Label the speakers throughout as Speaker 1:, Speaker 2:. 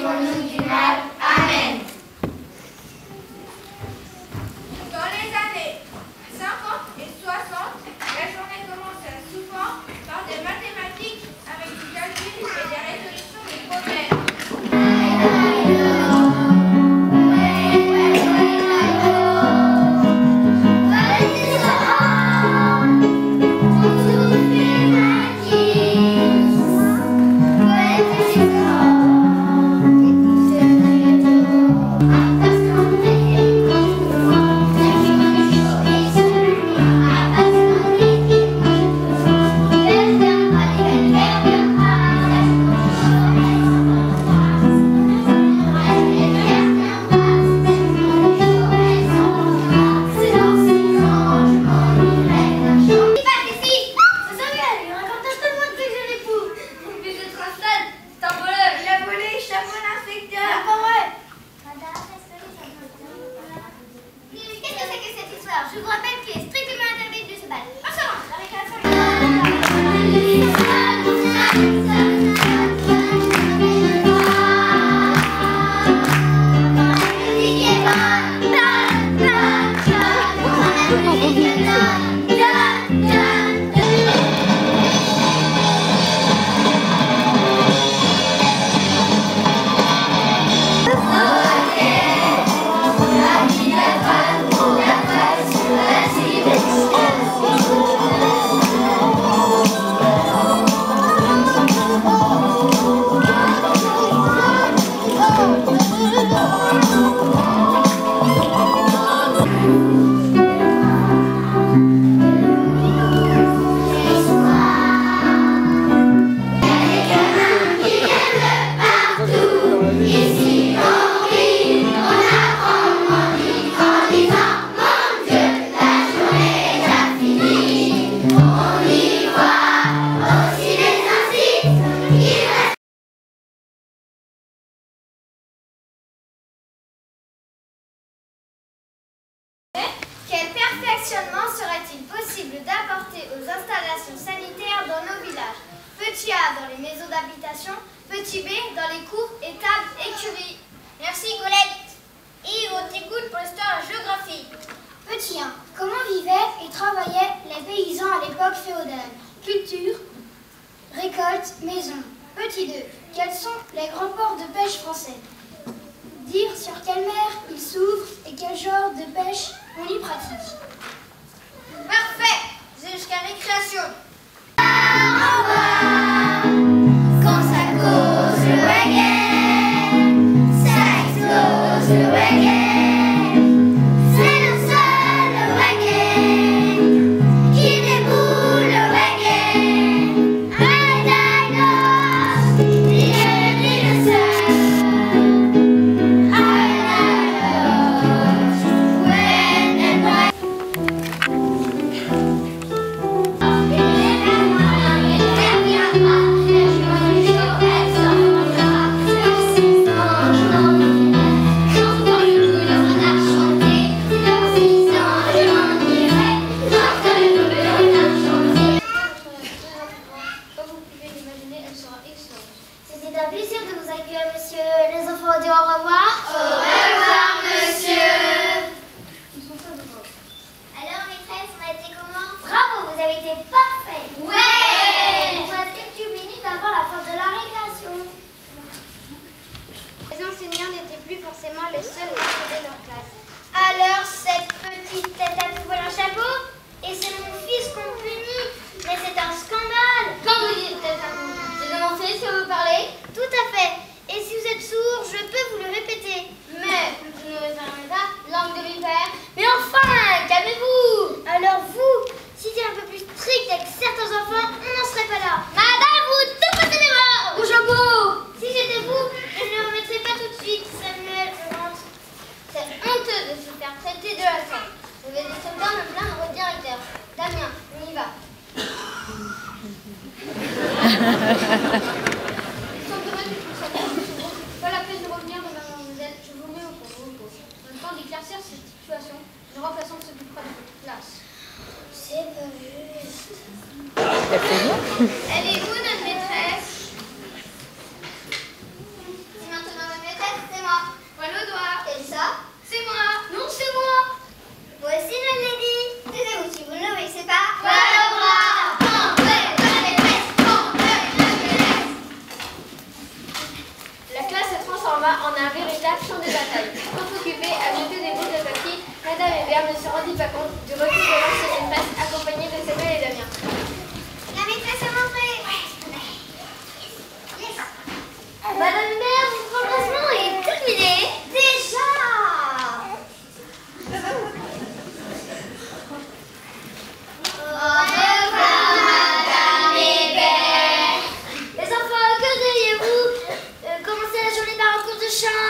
Speaker 1: délivrons-nous du mal. Amen.
Speaker 2: Dans les années 50 et 60, la journée commençait souvent par des mathématiques avec du calcul et des résolutions de problèmes.
Speaker 1: Je vous rappelle qu'il est strictement interdit de se battre. Quel perfectionnement serait-il possible d'apporter aux installations sanitaires dans nos villages? Petit A dans les maisons d'habitation, petit B dans les cours, étables, écuries. Merci Colette. Yves, on t'écoute pour l'histoire et la géographie. Petit 1. Comment vivaient et travaillaient les paysans à l'époque féodale? Culture, récolte, maison. Petit 2. Quels sont les grands ports de pêche français? Dire sur quelle mer ils s'ouvrent et quel genre de pêche on y pratique. Parfait. C'est jusqu'à récréation. Au revoir. Quand ça cause le wagon, ça explose le wagon. C'est le seul wagon qui déboule le wagon. I diagnosed, il est le seul. C'était un plaisir de vous accueillir, monsieur. Les enfants, on dit au revoir. Au revoir, monsieur. Alors, maîtresse, on a été comment? Bravo, vous avez été parfait. Ouais. Il nous reste quelques minutes avant la fin de la récréation. Les enseignants n'étaient plus forcément les seuls à trouver leur classe. Alors, cette petite tête à tout voler un chapeau? Et c'est mon fils qu'on punit. Mais c'est un scandale. Quand vous dites tête à tout, c'est de mon fils que vous parlez? Tout à fait. Et si vous êtes sourd, je peux vous le répéter. Mais vous ne fermez pas, langue de vipère. Mais enfin, calmez-vous. Alors vous, si t'es un peu plus strict avec certains enfants, on n'en serait pas là. Madame, vous dépassez les morts. Au chapeau. Si j'étais vous, je ne le remettrais pas tout de suite. Samuel rentre. C'est honteux de se faire traiter de la sorte. Je vais directement me plaindre au directeur. Damien, on y va. Pas la peine de
Speaker 3: en un véritable champ de bataille. Trop occupée à jeter des bouts de papier, Madame Hébert ne se rendit pas compte du recul de l'ancienne maîtresse accompagnée de Samuel et Damien.
Speaker 1: La maîtresse est rentrée.
Speaker 4: Madame Hébert, votre remplacement est terminé.
Speaker 1: Déjà. Au revoir, Madame Hébert.
Speaker 4: Les enfants, que diriez-vous commencer la journée par un cours de chant?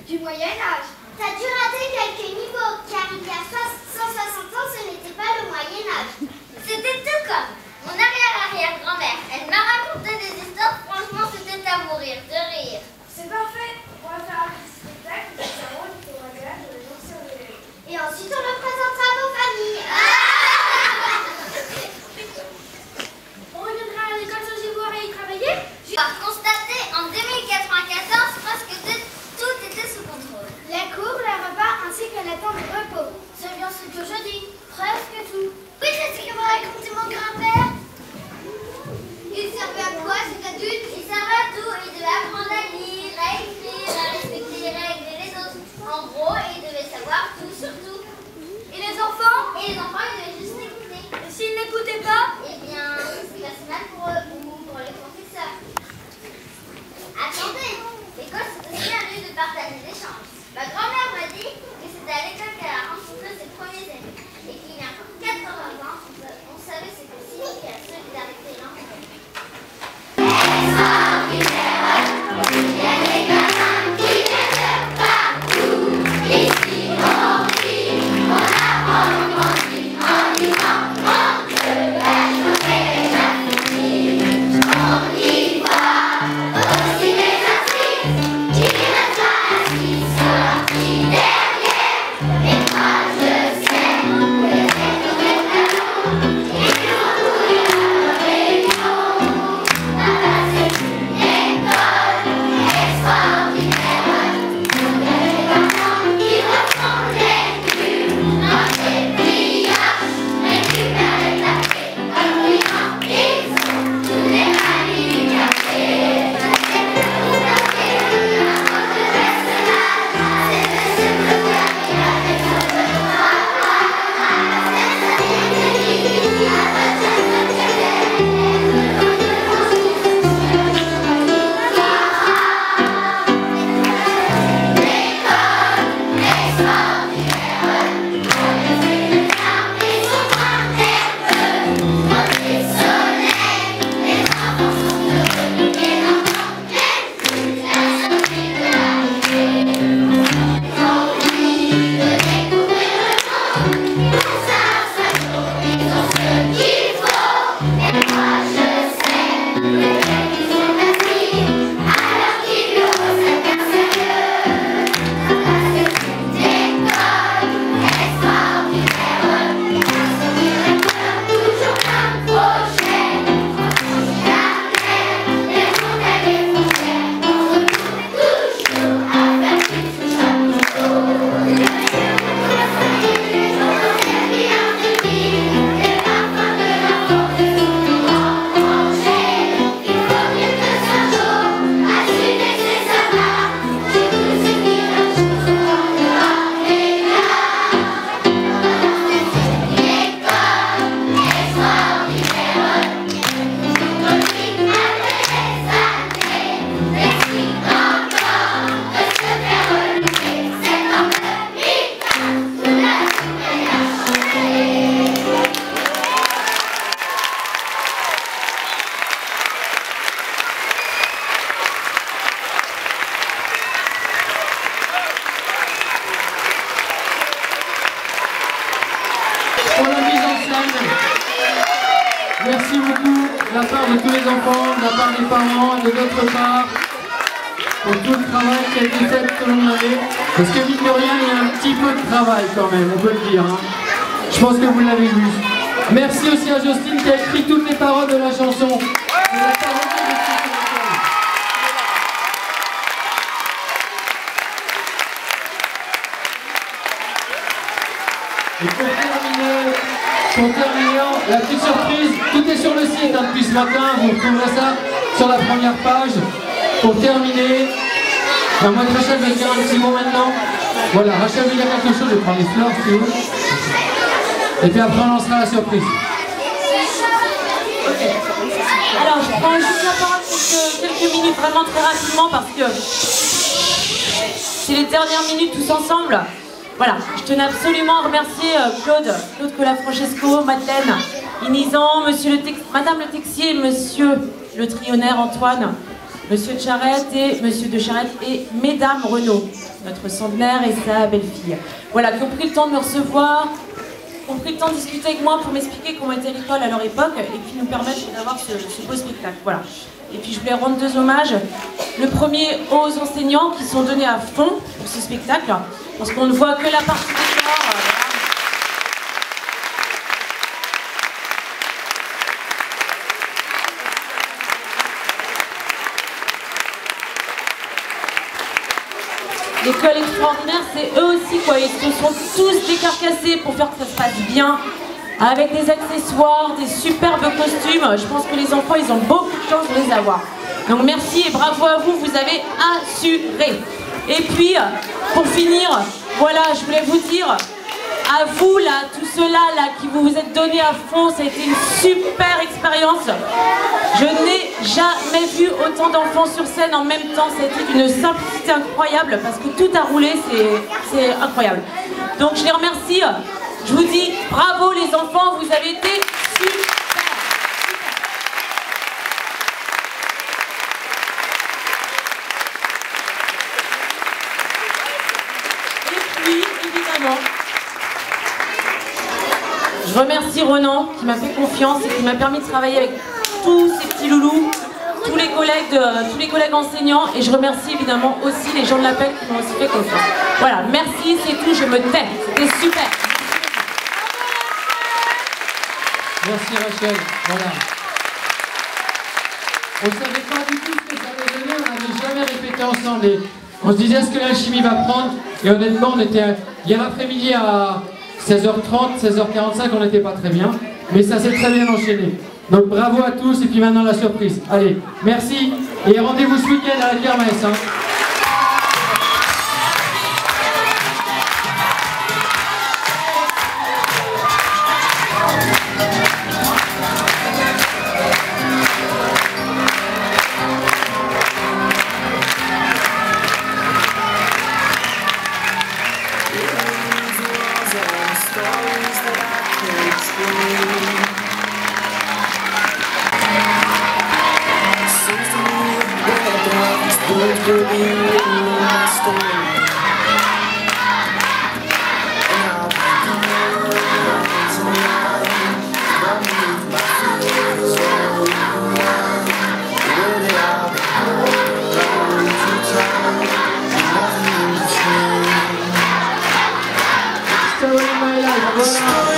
Speaker 1: du Moyen-Âge.
Speaker 4: T'as dû rater quelques niveaux, car il y a 160 ans, ce n'était pas le Moyen-Âge.
Speaker 1: C'était tout comme mon arrière-arrière-grand-mère. Elle m'a raconté des histoires, franchement, c'était à mourir de rire.
Speaker 2: C'est parfait. On va faire un petit spectacle de salon qui aura l'air de les anciens élèves.
Speaker 4: Et ensuite, on le présentera à vos familles.
Speaker 1: On reviendra à l'école sans y voir et y travailler. J'ai constaté en 2094 presque tout était sous contrôle.
Speaker 4: Les cours, les repas ainsi que les temps de repos. C'est bien ce que je dis. Presque tout.
Speaker 1: Oui, c'est ce que m'a raconté mon grand-père. Il servait à quoi cet adulte? Il servait à tout. Il devait apprendre à lire, à écrire, à respecter les règles et les autres.
Speaker 5: la part de tous les enfants, de la part des parents et de notre part, pour tout le travail qui a été fait tout au long de l'année. Parce que mine de rien, il y a un petit peu de travail quand même, on peut le dire. Hein. Je pense que vous l'avez vu. Merci aussi à Jocelyne qui a écrit toutes les paroles de la chanson. Et pour terminer, la petite surprise, tout est sur le site hein, depuis ce matin, vous retrouverez ça sur la première page. Pour terminer, moi Rachel va dire un petit mot maintenant. Voilà, Rachel veut dire quelque chose, je prends les fleurs si vous. Et puis après on lancera la surprise.
Speaker 6: Okay. Alors je prends juste la parole pour quelques minutes, vraiment très rapidement, parce que c'est les dernières minutes tous ensemble. Voilà, je tenais absolument à remercier Claude Colafrancesco, Madeleine Inizan, Madame le Texier, Monsieur le Trionnaire Antoine, Monsieur de Charette et Monsieur de Charette et Mesdames Renaud, notre centenaire et sa belle-fille. Voilà, qui ont pris le temps de me recevoir, qui ont pris le temps de discuter avec moi pour m'expliquer comment était l'école à leur époque et puis nous permettre d'avoir ce beau spectacle. Voilà. Et puis je voulais rendre deux hommages. Le premier aux enseignants qui sont donnés à fond pour ce spectacle, parce qu'on ne voit que la partie des corps. L'école extraordinaire, c'est eux aussi quoi. Ils se sont tous décarcassés pour faire que ça se passe bien, avec des accessoires, des superbes costumes. Je pense que les enfants, ils ont beaucoup de chance de les avoir. Donc merci et bravo à vous, vous avez assuré. Et puis, pour finir, voilà, je voulais vous dire, à vous là, tous ceux-là là, qui vous êtes donnés à fond, ça a été une super expérience. Je n'ai jamais vu autant d'enfants sur scène en même temps, ça a été d'une simplicité incroyable, parce que tout a roulé, c'est incroyable. Donc je les remercie, je vous dis bravo les enfants, vous avez été super. Je remercie Renan qui m'a fait confiance et qui m'a permis de travailler avec tous ces petits loulous, tous les collègues enseignants, et je remercie évidemment aussi les gens de l'appel qui m'ont aussi fait confiance. Voilà, merci, c'est tout, je me tais, c'était super.
Speaker 5: Merci Rachel, voilà. On ne savait pas du tout ce que ça allait donner, on n'avait jamais répété ensemble. Et on se disait est-ce que l'alchimie va prendre, et honnêtement on était hier après-midi à 16h30, 16h45, on n'était pas très bien, mais ça s'est très bien enchaîné. Donc bravo à tous, et puis maintenant la surprise. Allez, merci, et rendez-vous ce week-end à la kermesse. Hein. Story of my life.